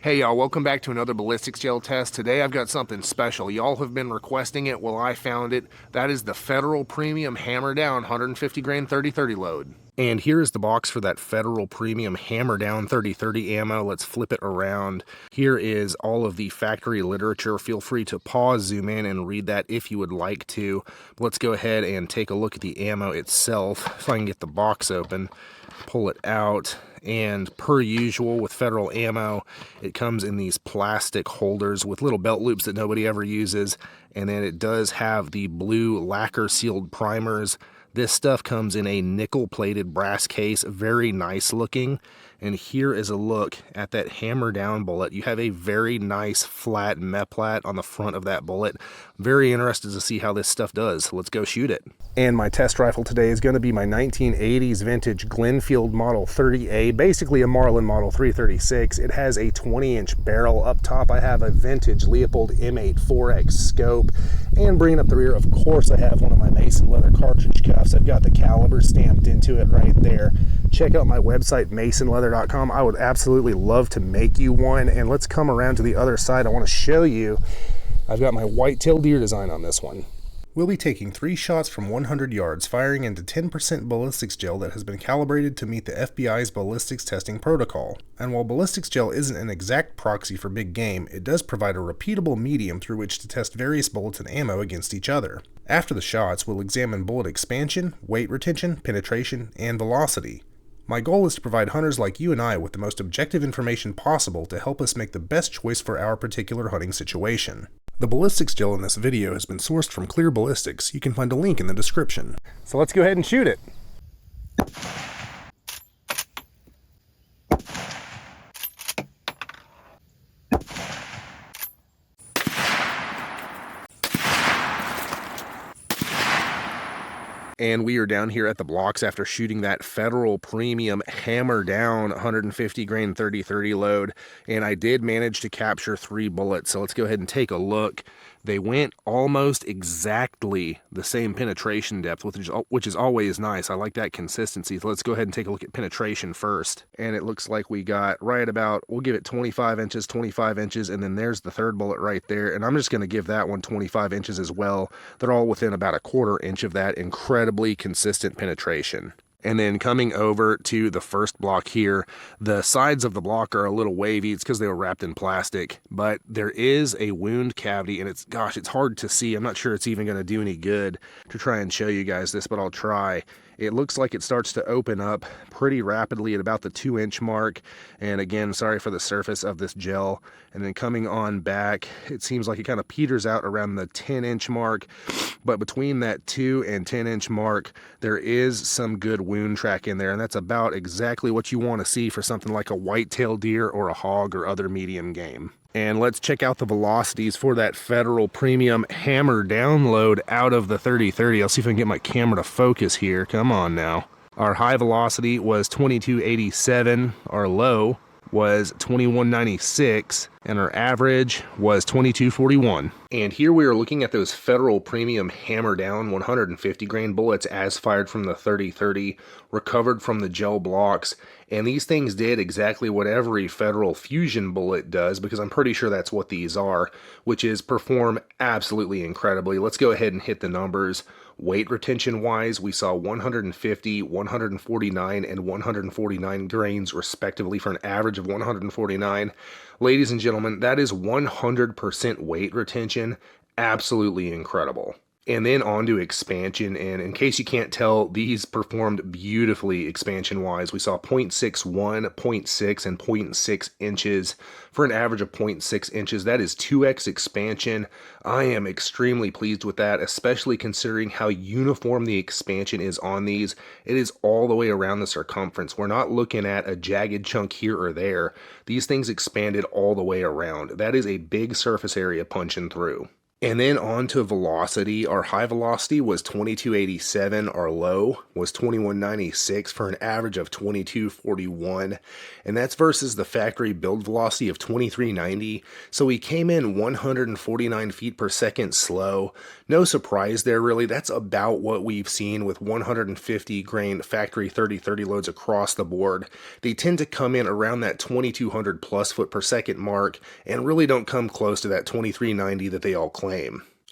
Hey y'all, welcome back to another ballistics gel test. Today I've got something special. Y'all have been requesting it, well I found it. That is the Federal Premium Hammer Down 150 grain 30-30 load. And here is the box for that Federal Premium Hammer Down 30-30 ammo. Let's flip it around. Here is all of the factory literature. Feel free to pause, zoom in, and read that if you would like to. Let's go ahead and take a look at the ammo itself. If I can get the box open, pull it out. And per usual with Federal ammo, it comes in these plastic holders with little belt loops that nobody ever uses. And then it does have the blue lacquer sealed primers. This stuff comes in a nickel-plated brass case, very nice looking. And here is a look at that hammer down bullet. You have a very nice flat meplat on the front of that bullet. Very interested to see how this stuff does. Let's go shoot it. And my test rifle today is going to be my 1980s vintage Glenfield Model 30A, basically a Marlin Model 336. It has a 20-inch barrel up top. I have a vintage Leopold M8 4X scope. And bringing up the rear, of course, I have one of my Mason leather cartridge cuffs. I've got the caliber stamped into it right there. Check out my website, masonleather.com. I would absolutely love to make you one. And let's come around to the other side. I want to show you, I've got my white-tailed deer design on this one. We'll be taking 3 shots from 100 yards, firing into 10% ballistics gel that has been calibrated to meet the FBI's ballistics testing protocol. And while ballistics gel isn't an exact proxy for big game, it does provide a repeatable medium through which to test various bullets and ammo against each other. After the shots, we'll examine bullet expansion, weight retention, penetration, and velocity. My goal is to provide hunters like you and I with the most objective information possible to help us make the best choice for our particular hunting situation. The ballistics gel in this video has been sourced from Clear Ballistics. You can find a link in the description. So let's go ahead and shoot it. And we are down here at the blocks after shooting that Federal Premium Hammer Down 150 grain 30-30 load. And I did manage to capture 3 bullets. So let's go ahead and take a look. They went almost exactly the same penetration depth, which is always nice. I like that consistency. So let's go ahead and take a look at penetration first. And it looks like we got right about, we'll give it 25 inches, 25 inches, and then there's the third bullet right there. And I'm just going to give that one 25 inches as well. They're all within about a 1/4 inch of that. Incredibly consistent penetration. And then coming over to the first block here, the sides of the block are a little wavy. It's because they were wrapped in plastic, but there is a wound cavity, and it's hard to see. I'm not sure it's even going to do any good to try and show you guys this, but I'll try. It looks like it starts to open up pretty rapidly at about the 2-inch mark. And again, sorry for the surface of this gel. And then coming on back, it seems like it kind of peters out around the 10-inch mark. But between that 2 and 10-inch mark, there is some good wound track in there. And that's about exactly what you want to see for something like a white-tailed deer or a hog or other medium game. And let's check out the velocities for that Federal Premium Hammer Down load out of the 30-30. I'll see if I can get my camera to focus here. Come on now. Our high velocity was 2287. Our low was 2196, and our average was 2241. And here we are looking at those Federal Premium Hammer Down 150 grain bullets as fired from the 30-30, recovered from the gel blocks. And these things did exactly what every Federal Fusion bullet does, because I'm pretty sure that's what these are, which is perform absolutely incredibly. Let's go ahead and hit the numbers. Weight retention wise, we saw 150, 149, and 149 grains respectively for an average of 149. Ladies and gentlemen, that is 100% weight retention. Absolutely incredible. And then on to expansion, and in case you can't tell, these performed beautifully expansion-wise. We saw 0.61, 0.6, and 0.6 inches for an average of 0.6 inches. That is 2x expansion. I am extremely pleased with that, especially considering how uniform the expansion is on these. It is all the way around the circumference. We're not looking at a jagged chunk here or there. These things expanded all the way around. That is a big surface area punching through. And then on to velocity. Our high velocity was 2287. Our low was 2196 for an average of 2241. And that's versus the factory build velocity of 2390. So we came in 149 feet per second slow. No surprise there, really. That's about what we've seen with 150 grain factory 3030 loads across the board. They tend to come in around that 2200 plus foot per second mark and really don't come close to that 2390 that they all claim.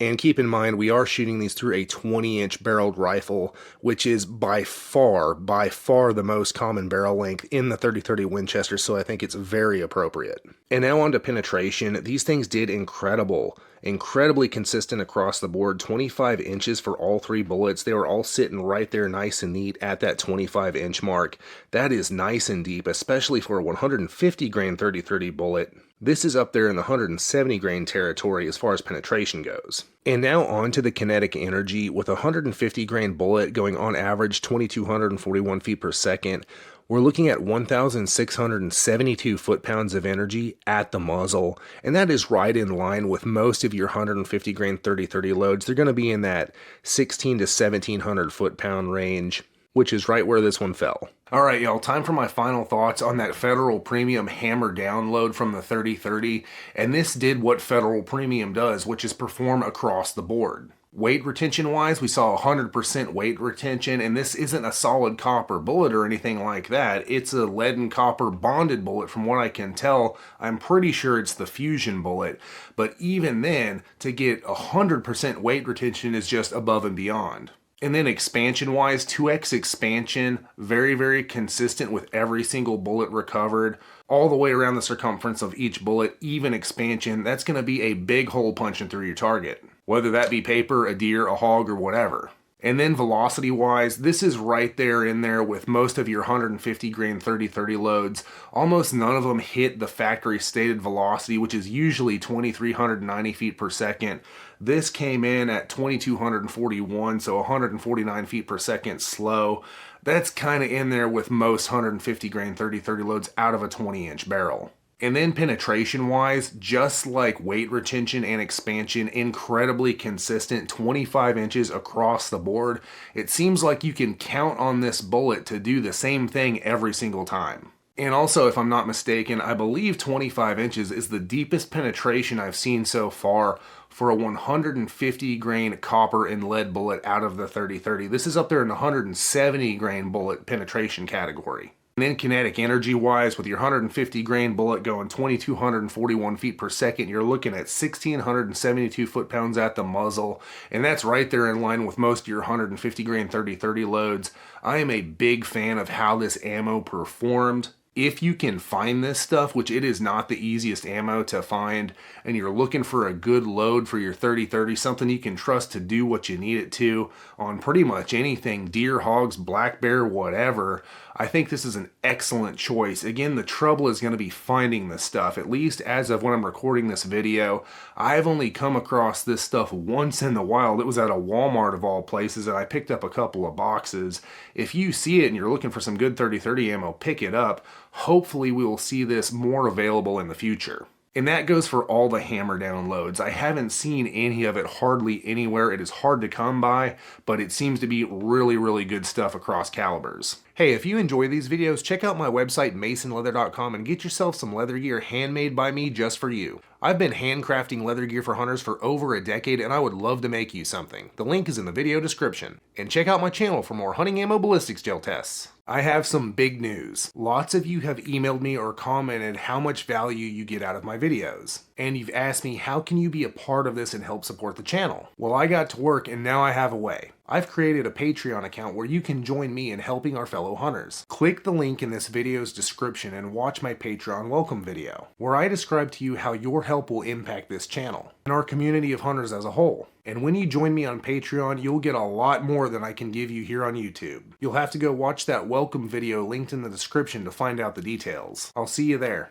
And keep in mind, we are shooting these through a 20-inch barreled rifle, which is by far the most common barrel length in the 30-30 Winchester, so I think it's very appropriate. And now on to penetration. These things did incredibly consistent across the board. 25 inches for all three bullets. They were all sitting right there nice and neat at that 25-inch mark. That is nice and deep, especially for a 150 grain 30-30 bullet. This is up there in the 170 grain territory as far as penetration goes. And now on to the kinetic energy. With a 150 grain bullet going on average 2241 feet per second, we're looking at 1,672 foot-pounds of energy at the muzzle, and that is right in line with most of your 150 grain 30-30 loads. They're going to be in that 16 to 1,700 foot-pound range, which is right where this one fell. Alright y'all, time for my final thoughts on that Federal Premium hammer down load from the 30-30, and this did what Federal Premium does, which is perform across the board. Weight retention wise, we saw 100% weight retention, and this isn't a solid copper bullet or anything like that. It's a lead and copper bonded bullet from what I can tell. I'm pretty sure it's the fusion bullet, but even then, to get 100% weight retention is just above and beyond. And then expansion wise, 2x expansion, very consistent with every single bullet recovered, all the way around the circumference of each bullet. Even expansion, that's going to be a big hole punching through your target, whether that be paper, a deer, a hog, or whatever. And then velocity wise, this is right there in there with most of your 150 grain 30-30 loads. Almost none of them hit the factory stated velocity, which is usually 2,390 feet per second. This came in at 2,241, so 149 feet per second slow. That's kind of in there with most 150 grain 30-30 loads out of a 20-inch barrel. And then penetration wise, just like weight retention and expansion, incredibly consistent, 25 inches across the board. It seems like you can count on this bullet to do the same thing every single time. And also, if I'm not mistaken, I believe 25 inches is the deepest penetration I've seen so far for a 150 grain copper and lead bullet out of the 30-30. This is up there in the 170 grain bullet penetration category. And then kinetic energy wise, with your 150 grain bullet going 2,241 feet per second, you're looking at 1,672 foot-pounds at the muzzle, and that's right there in line with most of your 150 grain 30-30 loads. I am a big fan of how this ammo performed. If you can find this stuff, which it is not the easiest ammo to find, and you're looking for a good load for your 30-30, something you can trust to do what you need it to on pretty much anything, deer, hogs, black bear, whatever, I think this is an excellent choice. Again, the trouble is going to be finding this stuff. At least as of when I'm recording this video, I've only come across this stuff once in the wild. It was at a Walmart of all places, and I picked up a couple of boxes. If you see it and you're looking for some good 30-30 ammo, pick it up. Hopefully we will see this more available in the future. And that goes for all the hammer down loads. I haven't seen any of it hardly anywhere. It is hard to come by, but it seems to be really good stuff across calibers. Hey, if you enjoy these videos, check out my website masonleather.com and get yourself some leather gear handmade by me just for you. I've been handcrafting leather gear for hunters for over a decade, and I would love to make you something. The link is in the video description. And check out my channel for more hunting ammo ballistics gel tests. I have some big news. Lots of you have emailed me or commented how much value you get out of my videos. And you've asked me, how can you be a part of this and help support the channel? Well, I got to work and now I have a way. I've created a Patreon account where you can join me in helping our fellow hunters. Click the link in this video's description and watch my Patreon welcome video, where I describe to you how your help will impact this channel and our community of hunters as a whole. And when you join me on Patreon, you'll get a lot more than I can give you here on YouTube. You'll have to go watch that welcome video linked in the description to find out the details. I'll see you there.